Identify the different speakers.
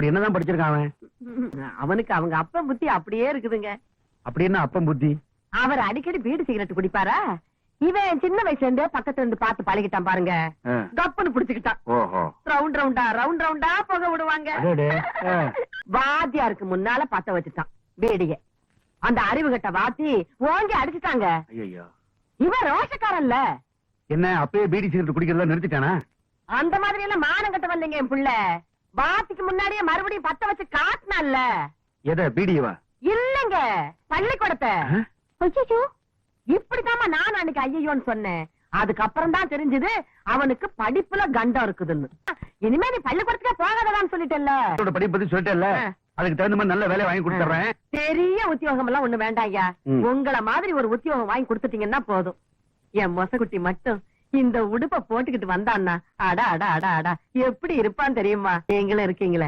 Speaker 1: அப்படி என்னதான் படிச்சிருக்கான் அவன்?
Speaker 2: அவனுக்கு அவங்க அப்பன் புத்தி அப்படியே இருக்குதுங்க.
Speaker 1: அப்படி என்ன அப்பன் புத்தி?
Speaker 2: அவர் அடிக்கடி பீடி சிகரெட் குடிப்பாரா, இவன் சின்ன வயசுல இருந்தே பக்கத்துல இருந்து பார்த்து பழகிட்டான் பாருங்க. கப்புன்னு புடிச்சுக்கிட்டான். ரவுண்ட் ரவுண்டா புகை விடுவாங்க. வாத்தியாருக்கு முன்னால பத்த வச்சுட்டான் பீடிய. அந்த அறிவு கட்ட வாத்தி ஓங்கி அடிச்சுட்டாங்க. இவன் ரோஷக்காரன்ல.
Speaker 1: என்ன அப்பயே பீடி சிகரெட் குடிக்கிறதா நிறுத்திட்டானா?
Speaker 2: அந்த மாதிரி எல்லாம் மானம் கட்ட வரலைங்க என் புள்ள. வாத்திக்கு முன்னாடியே மறுபடியும் பத்த வச்சு காட்டினான்ல.
Speaker 1: எத பீடியவா?
Speaker 2: இல்லங்க, பள்ளிக்கூடத்தை. இப்படித்தாமா நான் அன்னைக்கு ஐயோன்னு சொன்னேன். அதுக்கப்புறம் தான் தெரிஞ்சது அவனுக்கு படிப்புல கண்டம் இருக்குதுன்னு. இனிமே நீ பள்ளிக்கூடத்துக்கே போகாததான்னு சொல்லிட்டேல்ல.
Speaker 1: படிப்பு பத்தி சொல்லிட்டேல்ல, அதுக்கு தகுந்த மாதிரி நல்ல வேலையை வாங்கி கொடுத்துறேன்.
Speaker 2: பெரிய உத்தியோகம் எல்லாம் ஒண்ணு வேண்டாம் ஐயா. உங்கள மாதிரி ஒரு உத்தியோகம் வாங்கி கொடுத்துட்டீங்கன்னா போதும். என் மொசகுட்டி மட்டும் இந்த உடுப்ப போட்டுக்கிட்டு வந்தான்னா அடா அடா அடா அடா எப்படி இருப்பான்னு தெரியுமா? நீங்களும் இருக்கீங்களே.